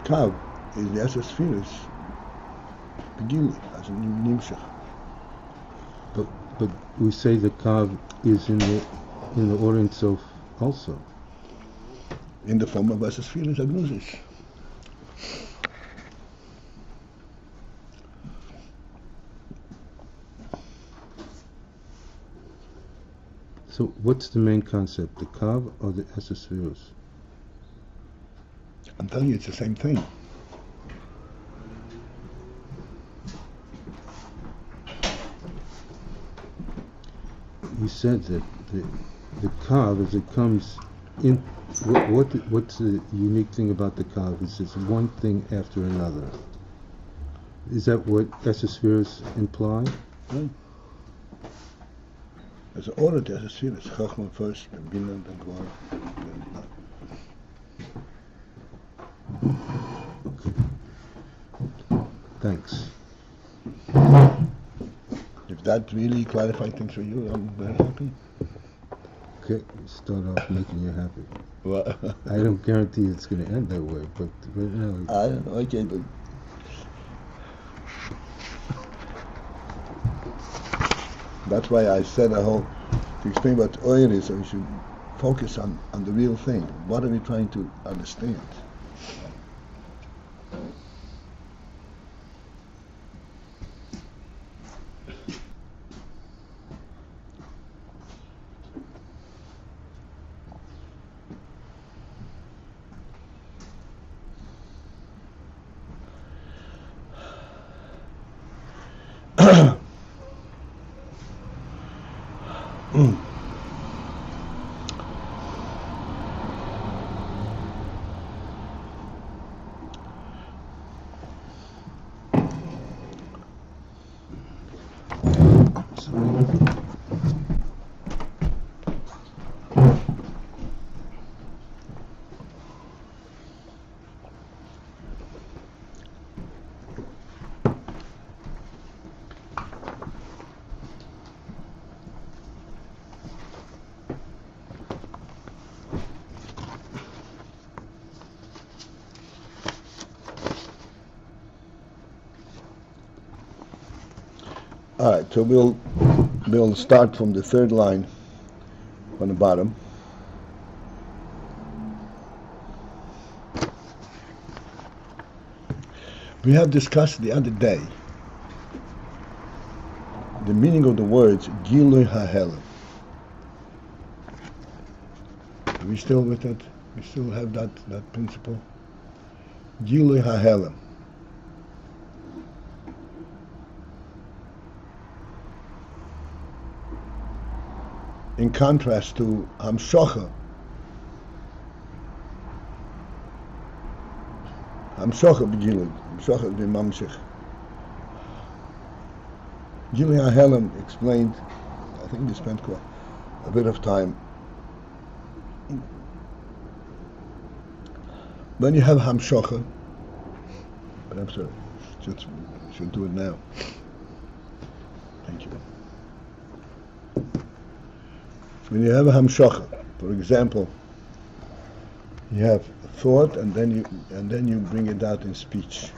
Kav is the Esser Spheres, Begili, as a Nimshach. But we say the Kav is in the Or Ein Sof also. In the form of Esser Spheres Agnuzis. So what's the main concept, the Kav or the Esser Spheres? I'm telling you, it's the same thing. You said that the Kav, as it comes in, what's the unique thing about the Kav? Is it's one thing after another. Is that what Esser Spheres imply? Right. There's an order to Esser Spheres. Chachma first, then Bina, then Gvar. Thanks. If that really clarifies things for you, I'm very happy. Okay, start off making you happy. Well, I don't guarantee it's going to end that way, but no. I don't know, okay, but that's why I said to explain what oil is, so we should focus on the real thing. What are we trying to understand? All right, so we'll start from the third line on the bottom. We have discussed the other day the meaning of the words Gilui HaHelam. Are we still with it? We still have that principle? Gilui HaHelam. In contrast to Hamshocha. Hamshocha b'Gilui. Hamshocha b'Mamshich. Gilui HaHelam explained, I think we spent quite a bit of time. When you have Hamshocha, but I'm sorry, should do it now. Thank you. When you have a hamshocha, for example, you have thought and then you bring it out in speech.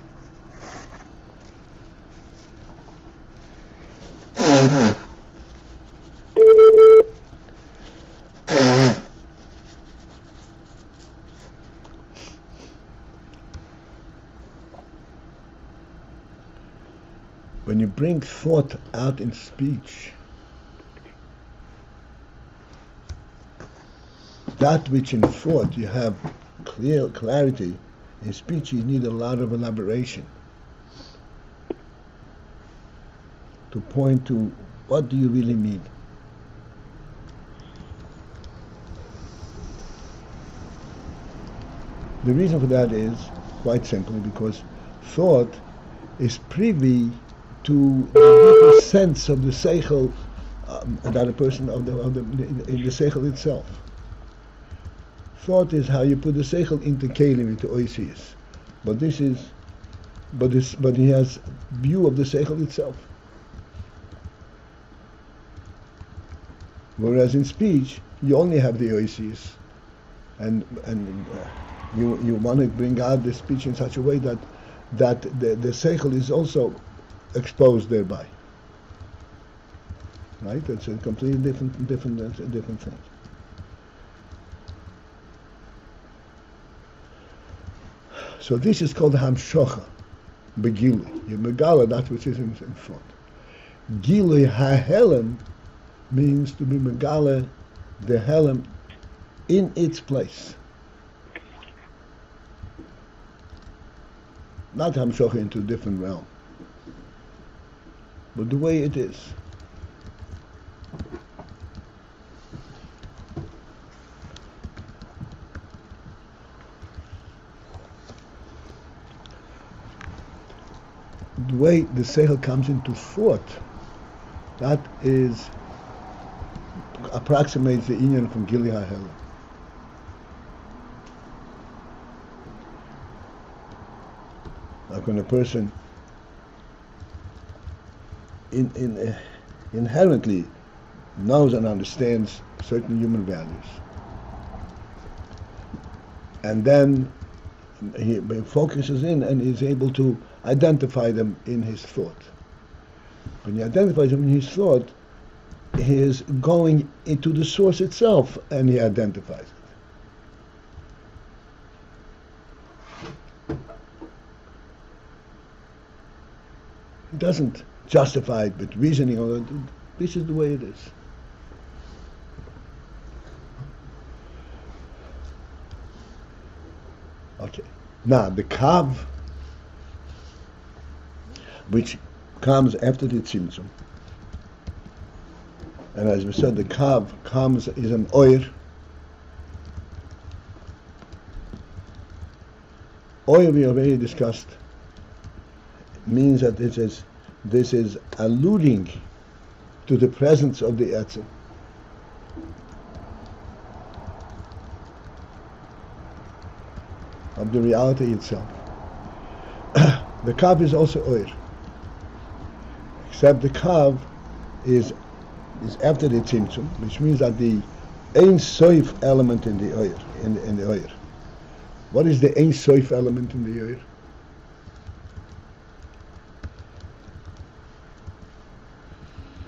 When you bring thought out in speech, that which in thought you have clarity, in speech you need a lot of elaboration to point to what do you really mean. The reason for that is quite simply because thought is privy to the deeper sense of the seichel that a person in the seichel itself. Thought is how you put the seichel into kelim, into oisius, but he has view of the seichel itself. Whereas in speech you only have the oisius, and You want to bring out the speech in such a way that the seichel is also exposed thereby. Right? It's a completely different thing. So this is called hamshocha, begilui. You megala that which is in front. Gilui hahelem means to be megala the helem in its place. Not hamshocha into a different realm, but the way it is. The way the seichel comes into thought, that approximates the inyan from Gilui HaHelem. Like when a person inherently knows and understands certain human values, and then he focuses in and is able to identify them in his thought. When he identifies them in his thought, he is going into the source itself and he identifies it. He doesn't justify it with reasoning, or this is the way it is. Okay. Now the kav, which comes after the tzimtzum, and as we said, the kav is an oir. Oir, we already discussed, means that this is alluding to the presence of the etzem. Of the reality itself. The kav is also oir, except the kav is after the tzimtzum, which means that the ein soif element in the oir, in the oir. What is the ein soif element in the oir?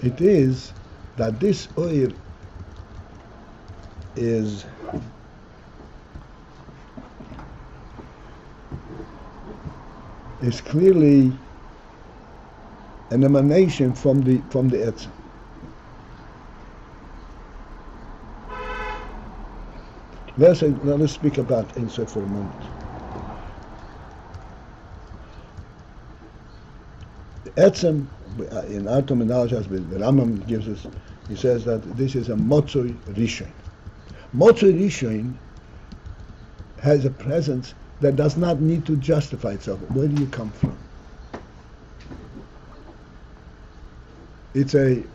It is that this oir is clearly an emanation from the etzem. Let us speak about Ein Sof for a moment. The etzem, in our terminology, as the Rambam gives us, he says that this is a motzoi rishon. Motzoi rishon has a presence that does not need to justify itself. Where do you come from? It's an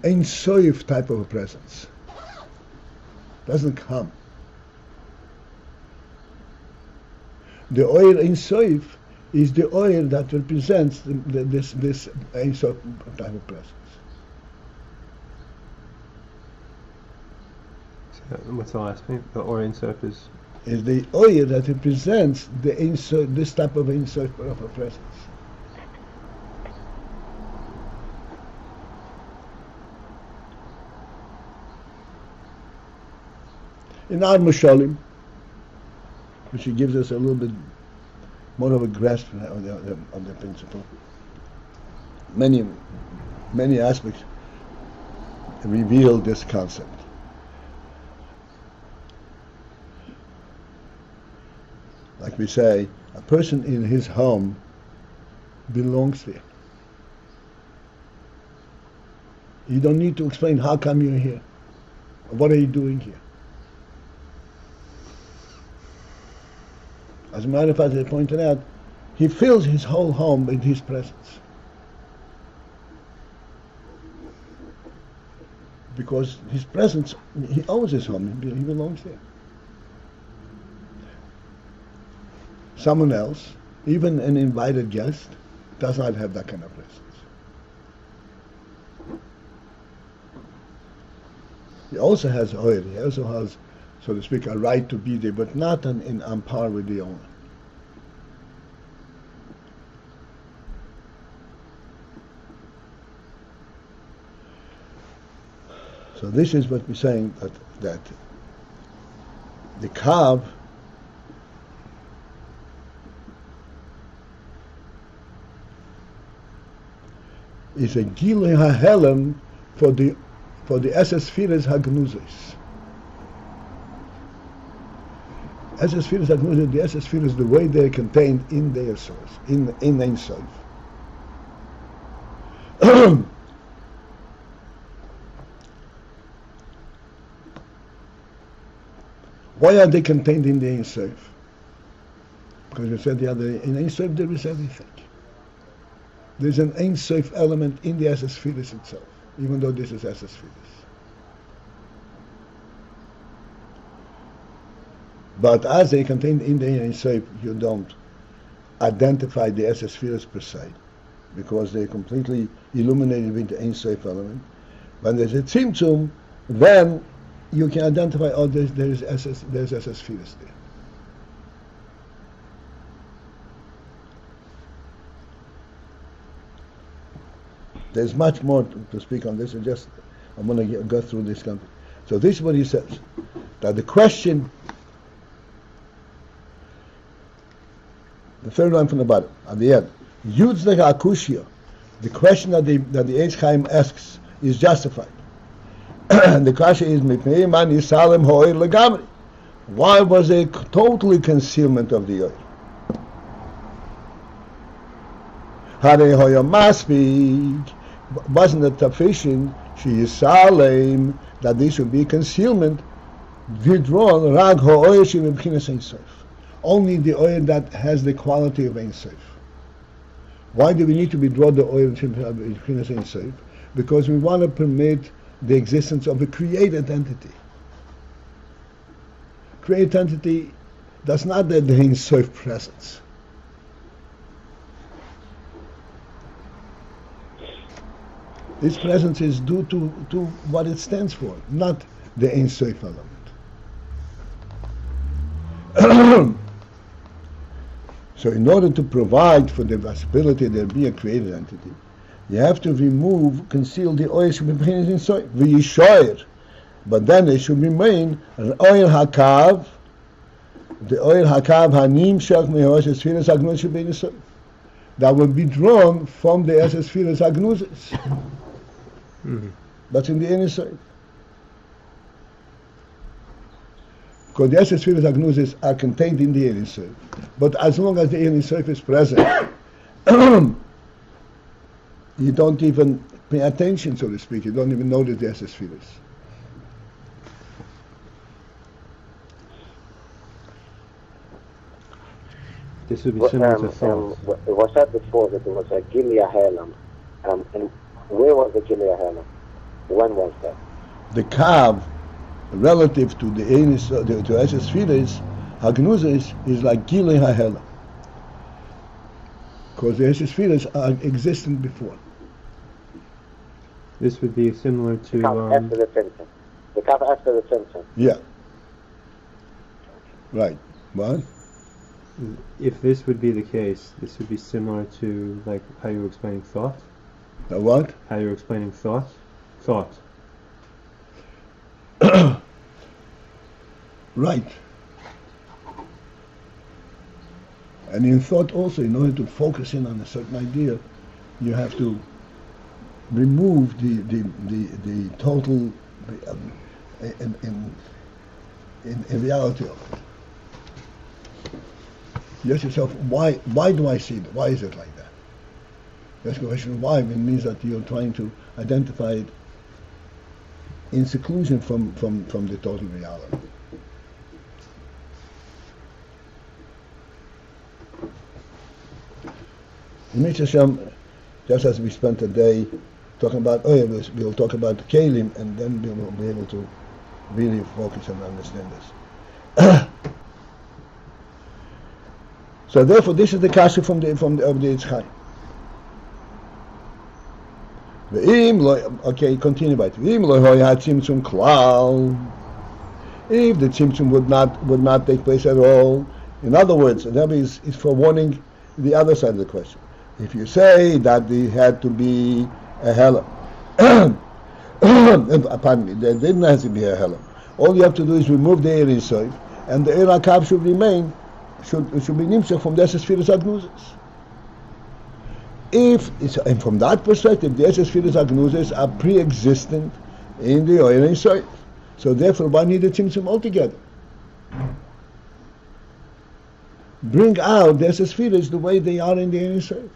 Ein Sof type of a presence. Doesn't come. The oil Ein Sof is the oil that represents this Ein Sof type of presence. What's the last thing? The Ein Sof is the oil that represents the Ein Sof, this type of Ein Sof of a presence. In our Mushalim, which he gives us a little bit more of a grasp of the principle, many aspects reveal this concept. Like we say, a person in his home belongs there. You don't need to explain how come you're here. What are you doing here? As a matter of fact, they pointed out, he fills his whole home with his presence. Because his presence, he owns his home, he belongs there. Someone else, even an invited guest, does not have that kind of presence. He also has oil, he also has so to speak, a right to be there, but not on par with the owner. So this is what we're saying, that the kav is a gilui hahelem for the esses firas hagnuzis. Esses firas hagnuzis, the esses firas, the way they're contained in their source, in Ein Sof. Why are they contained in the Ein Sof? Because we said the other day, in Ein Sof there is everything. There's an Ein Sof element in the Esses Firas itself, even though this is Esses Firas. But as they contained in the Ein Sof, you don't identify the Esses Firas per se, because they're completely illuminated with the Ein Sof element. When there's a tzimtzum, then you can identify, oh, there's Esses Firas there. There's much more to speak on this. I'm going to go through this. So this is what he says, that the question, the third line from the bottom, at the end, Yudznek Akushia, the question that the Eitz Chaim asks is justified. And the question is, why was there totally concealment of the oil? Wasn't it sufficient, she is Salem, that this would be concealment, withdrawn, Rag Ha'oil bechinat Ein Sof. Only the oil that has the quality of Ein Sof. Why do we need to withdraw the oil bechinat Ein Sof? Because we want to permit the existence of a created entity. Created entity does not have the Ein Sof presence. Its presence is due to what it stands for, not the Ein Sof element. So in order to provide for the possibility there be a created entity, you have to conceal the oil should be bechinat Ein Sof, v'yishoyer. But then it should remain an oil hakav, the oil hakav hanim shech me'os esfiras hagnuz should be Ein Sof. That will be drawn from the esfiras hagnuzes. That's in the Ein Sof. Because the esfiras hagnuzes are contained in the Ein Sof. But as long as the Ein Sof is present, you don't even pay attention, so to speak. You don't even notice the esfiras. This would be similar to thought. It was said before that there was a Gilia Helam. And where was the Gilia Helam? When was that? The kav, relative to the esfiras hagnuzes, is like Gilei HaHelam. Because the esfiras are existent before. This would be similar to... The kav after the tzimtzum. The kav after the tzimtzum. Yeah. Right. What? If this would be the case, this would be similar to like how you were explaining thought. What? How you were explaining thought. Thought. Right. And in thought also, in order to focus in on a certain idea, you have to remove the total in reality of it. You ask yourself, why do I see it? Why is it like that? You ask the question, why? It means that you're trying to identify it in seclusion from the total reality. In Mitzvah Hashem, just as we spent a day talking about oil, we'll talk about the kelim, and then we will be able to really focus and understand this. So therefore, this is the kasha of the Eitz Chaim. Okay, continue by it. If the tzimtzum would not take place at all, in other words, that is for warning the other side of the question. If you say that it had to be a helam, pardon me, there didn't have to be a helam. All you have to do is remove the air inside, and the air hakav should remain, should be nimshach from the esesphiras agnuzes. And from that perspective, the esesphiras agnuzes are pre-existent in the oil inside. So therefore, why need the tzimtzum altogether? Bring out the esesphiras the way they are in the oil inside.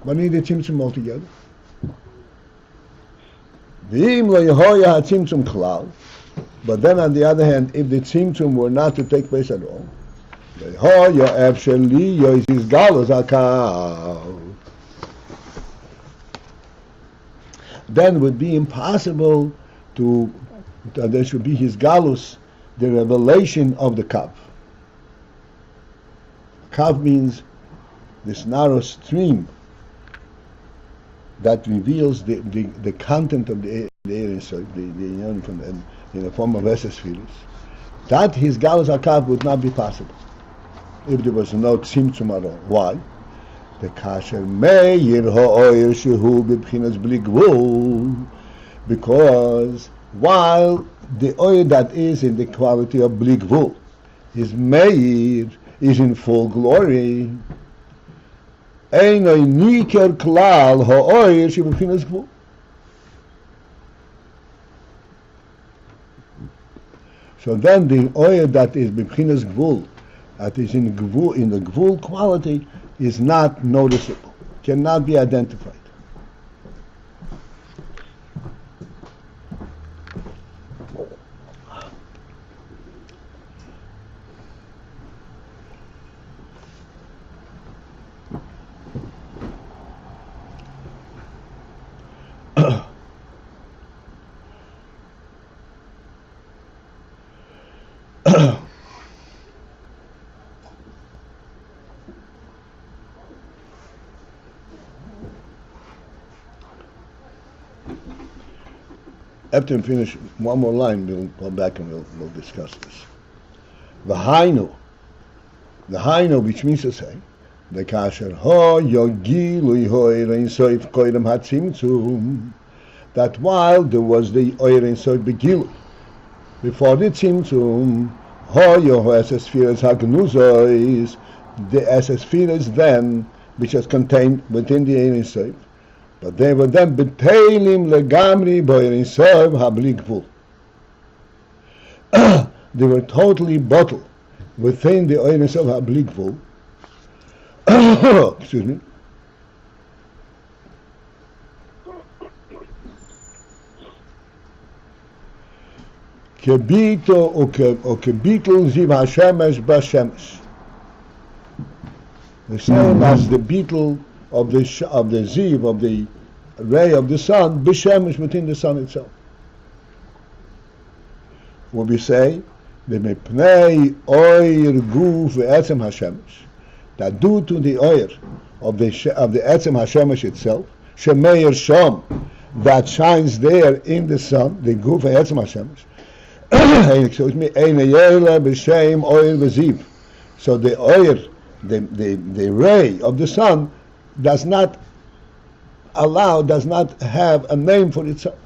Why need the tzimtzum altogether? But then on the other hand, if the tzimtzum were not to take place at all, then it would be impossible there should be his galus, the revelation of the kav. Kav means this narrow stream that reveals the content of the air inside, in the form of esesphiras. That his galus akav would not be possible if there was no tzimtzum at all. Why? The kasher meir ha'oyer shehu bechinat bli gvul, because while the oil that is in the quality of bli gvul, his meir is in full glory. Einay niker klal ha'oyer shehu bechinat gvul. So then the oil that is bechinat gvul, that is in the gvul quality, is not noticeable, cannot be identified. After we finish one more line, we'll go back and we'll discuss this. The hainu, which means to say, the kasher ho yogilu hoirein soif koidem hatzimtzum, that while there was the oirein soif begilu, before the tzimtzum, ho yoho esesphiras hagnuzois, the esesphiras then, which is contained within the oirein soif, but they were then betailim legamri boirin soiv habli gvul. They were totally bottled within the oirin soiv habli gvul. Excuse me. Kebito o kebitul ziv hashemesh bashemesh. The same as the beetle of the ziv, of the ray of the sun, b'shemesh, within the sun itself. When we say, "V'mepnei oir guf ve'etzem hashemesh," that due to the oir of the etzem hashemesh itself, shemeir shom, that shines there in the sun, the guf ve'etzem hashemesh. Excuse me, ein yela b'shem oir v'ziv. So the oir, the ray of the sun, does not have a name for itself.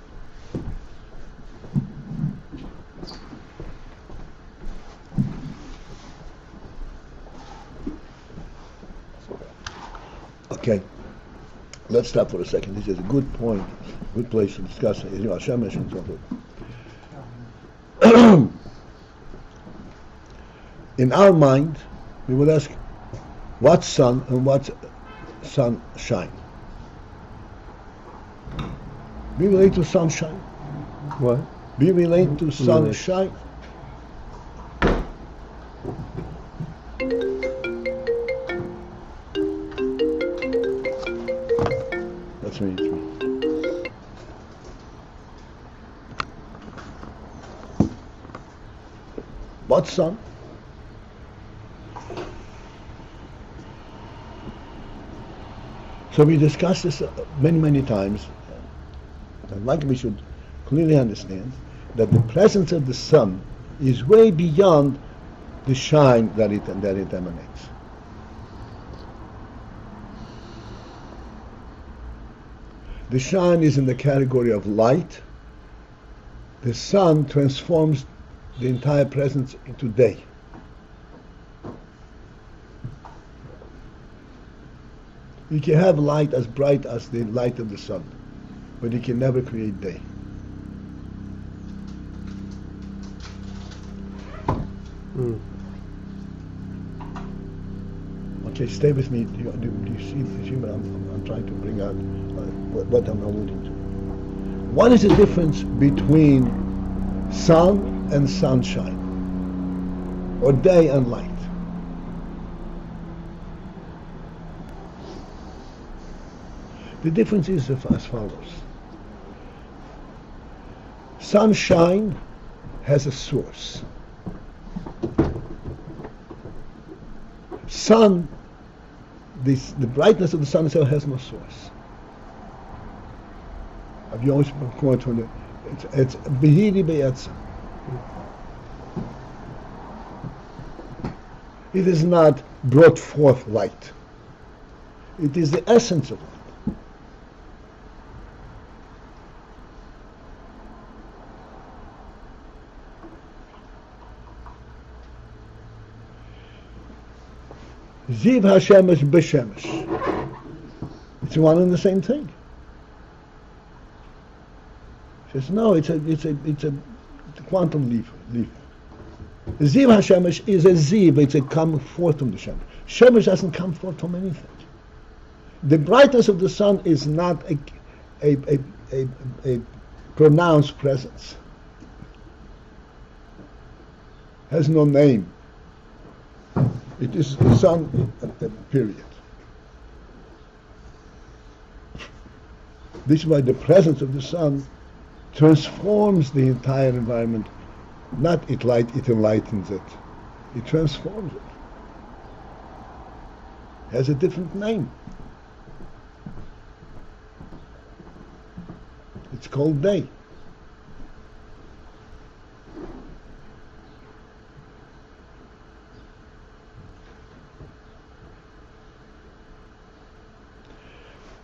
Okay, let's stop for a second. This is a good point, good place to discuss it. Shemesh and so forth. In our mind, we would ask, what sun and what sunshine? Be related to sunshine. What? Be related to sunshine. That's me. What sun? So we discussed this many times. I'd like we should clearly understands that the presence of the sun is way beyond the shine that it emanates. The shine is in the category of light. The sun transforms the entire presence into day. You can have light as bright as the light of the sun, but you can never create day. Okay, stay with me. Do you see what I'm trying to bring out, what I'm alluding to? What is the difference between sun and sunshine, or day and light? The difference is as follows. Sunshine has a source. Sun, the brightness of the sun itself has no source. Have you always been quoted from it's behiri be'etzem. It is not brought forth light. It is the essence of light. Ziv Hashemesh b'Shemesh. It's one and the same thing. He says, no, it's a quantum leap. Ziv Hashemesh is a ziv, it's a coming forth from the Shemesh. Shemesh doesn't come forth from anything. The brightness of the sun is not a pronounced presence. Has no name. It is the sun, period. This is why the presence of the sun transforms the entire environment. Not it enlightens it. It transforms it. It has a different name. It's called day.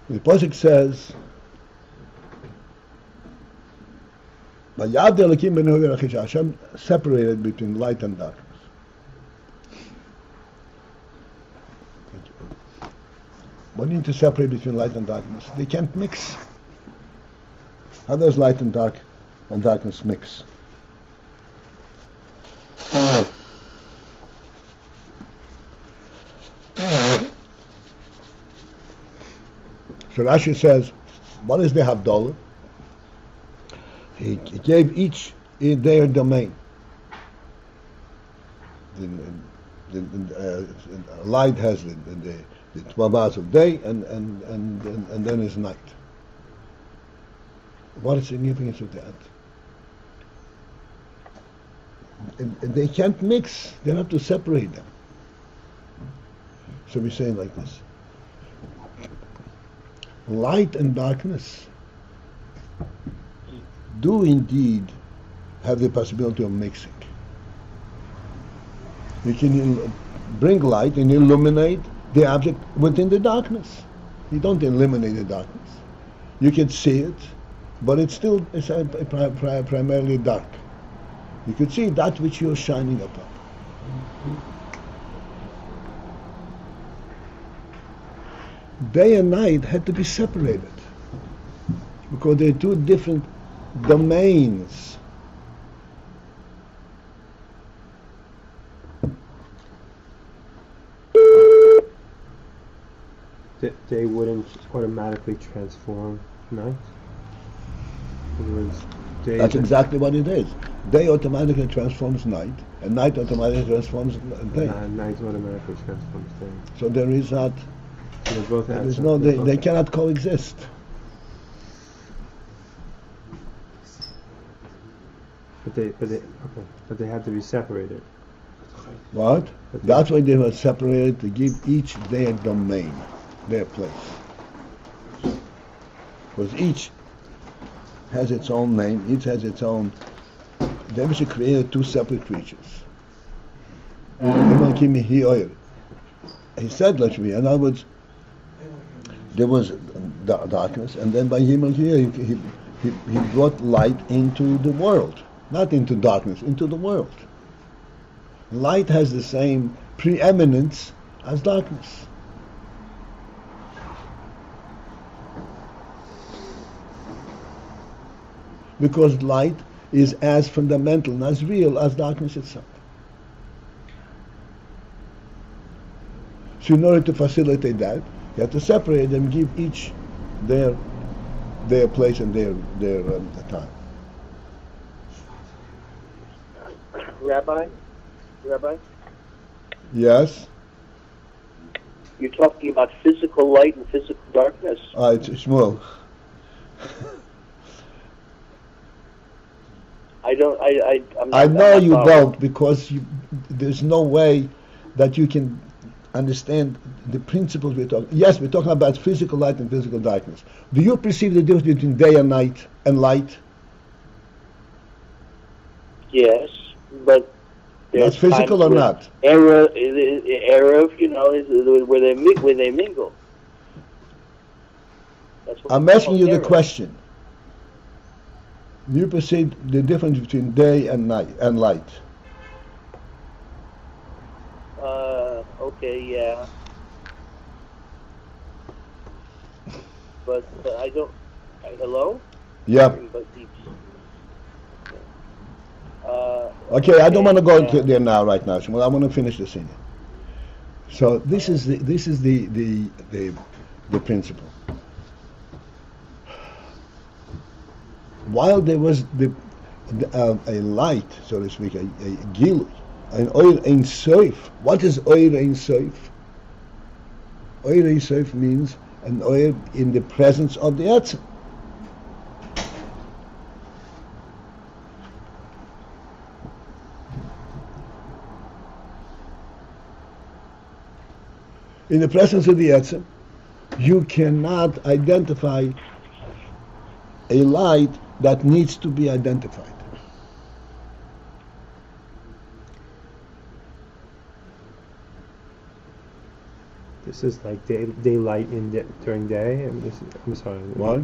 The pasuk says, Hashem separated between light and darkness. What do you need to separate between light and darkness? They can't mix. How does light and darkness mix? So Rashi says, what is the Havdalah? He gave each in their domain. The light has the 12 hours of day, and then is night. What is the significance of that? And they can't mix. They have to separate them. So we say it like this. Light and darkness do indeed have the possibility of mixing. You can bring light and illuminate the object within the darkness. You don't eliminate the darkness. You can see it, but it's still primarily dark. You can see that which you're shining upon. Day and night had to be separated because they're two different domains. Day wouldn't automatically transform night? In other words, day That's exactly what it is. Day automatically transforms night, and night automatically transforms day. Night automatically transforms day. So there is not. So both There's no. They cannot coexist. But they have to be separated. What? That's why they were separated, to give each their domain, their place. Because each has its own name, each has its own. Then we should create two separate creatures. He said, in other words, there was darkness, and then by him he brought light into the world, not into darkness, into the world. Light has the same preeminence as darkness. Because light is as fundamental and as real as darkness itself. So in order to facilitate that, you have to separate them, give each their place and their time. Rabbi? Yes? You're talking about physical light and physical darkness? It's Shmuel. I know you don't, because there's no way that you can understand the principles we're talking. Yes, we're talking about physical light and physical darkness. Do you perceive the difference between day and night and light? Yes, but that's physical or not? Erev, is where they mingle. That's what I'm asking you the question. Do you perceive the difference between day and night and light? Okay, yeah. But I don't. Hello? Yeah. Okay, I don't want to go into there now, right now. Shmuel, I want to finish the scene. So this is the principle. While there was a light, so to speak, a gilui, an oil ein soif. What is oil ein soif? Oil ein soif means an oil in the presence of the etzem. In the presence of the etzem, you cannot identify a light that needs to be identified. This is like daylight during day. I'm sorry. What?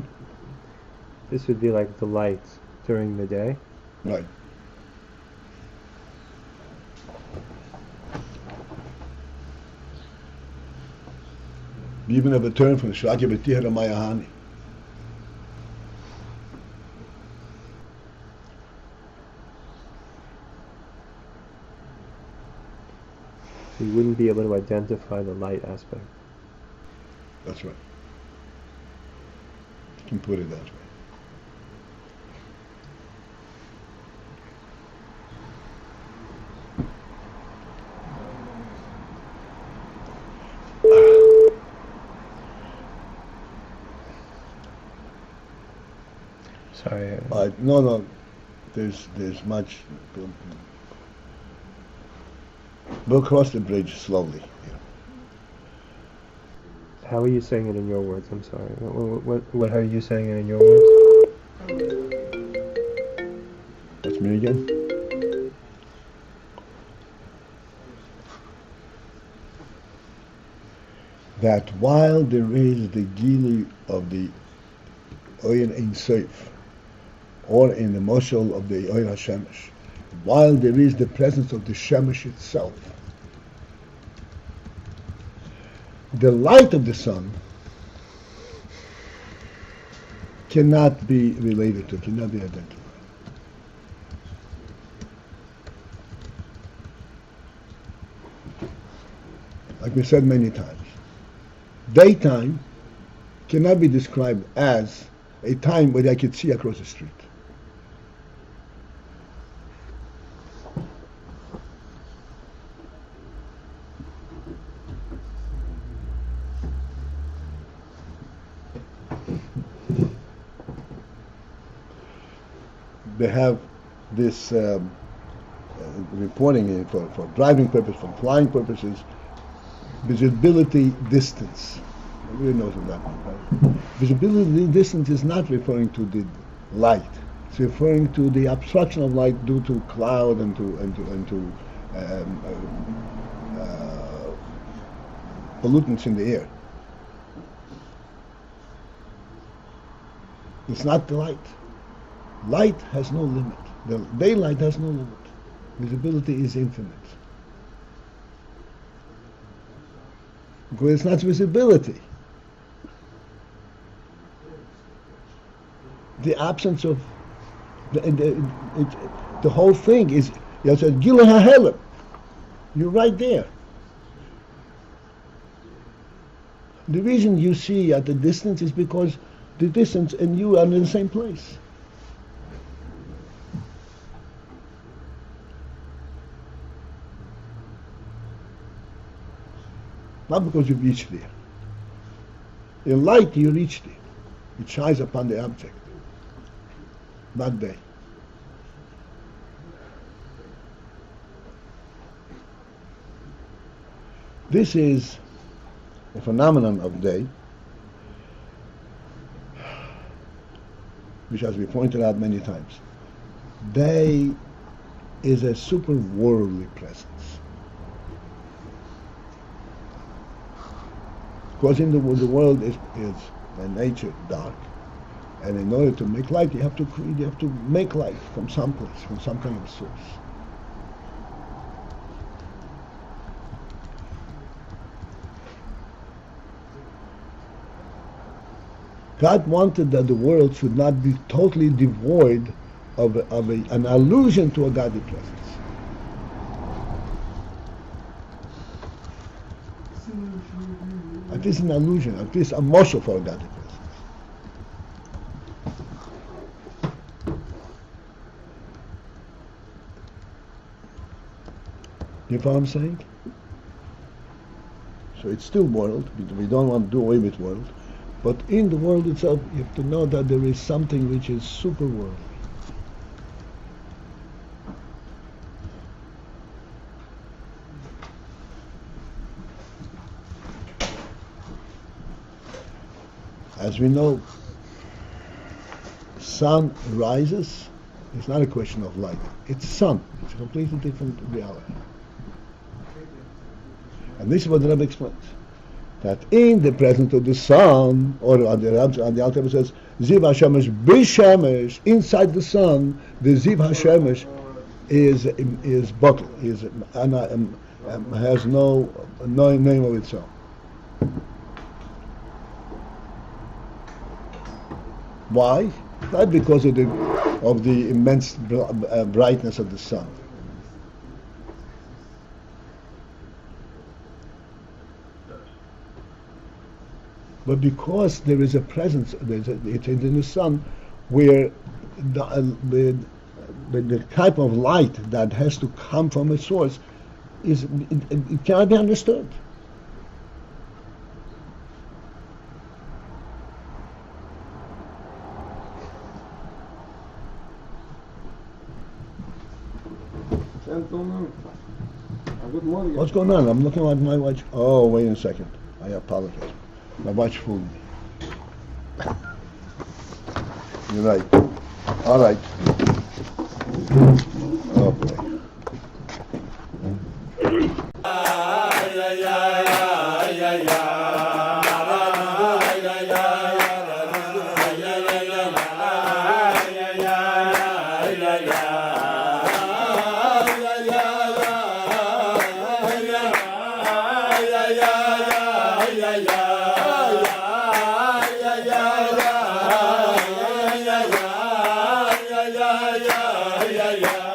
This would be like the light during the day. Right. We even have a term for the Shvaki B'tihra Mayahani. You wouldn't be able to identify the light aspect. That's right. You can put it that way. Sorry. No. There's much. We'll cross the bridge slowly. Yeah. How are you saying it in your words? I'm sorry. What are you saying it in your words? That's me again. That while there is the gili of the Ayin Ein Sof, or in the moshel of the Oil HaShemesh, while there is the presence of the Shemesh itself, the light of the sun cannot be related to, cannot be identified. Like we said many times, daytime cannot be described as a time where I could see across the street. They have this reporting for driving purposes, for flying purposes, visibility distance. Everybody knows what that means, right? Visibility distance is not referring to light. It's referring to the obstruction of light due to cloud and to pollutants in the air. It's not the light. Light has no limit. The daylight has no limit. Visibility is infinite. Because it's not visibility. The absence of the whole thing is, you said, Gilui HaHelem. You're right there. The reason you see at the distance is because the distance and you are in the same place. Not because you reach there. In light, you reach there. It shines upon the object. Not day. This is a phenomenon of day, which has been pointed out many times. Day is a super worldly presence. Because in the world is by nature dark, and in order to make light, you have to make light from some place, from some kind of source. God wanted that the world should not be totally devoid of an allusion to a godly presence. At least an allusion, at least a morsel for a godly presence. You know what I'm saying? So it's still world. We don't want to do away with world. But in the world itself, you have to know that there is something which is super worldly. As we know, sun rises. It's not a question of light. It's sun. It's a completely different reality. And this is what the Rebbe explains. That in the presence of the sun, or on the Alter says, Ziv HaShemesh B'Shemesh, inside the sun, the Ziv HaShemesh is bottle, has no name of its own. Why? Not because of the immense brightness of the sun. But because there is a presence, it's in the sun, where the type of light that has to come from a source it cannot be understood. Gentlemen, good morning. What's going on? I'm looking at my watch. Oh, wait a second. I apologize. My watch fooled me. You're right. All right. Oh boy. Yeah.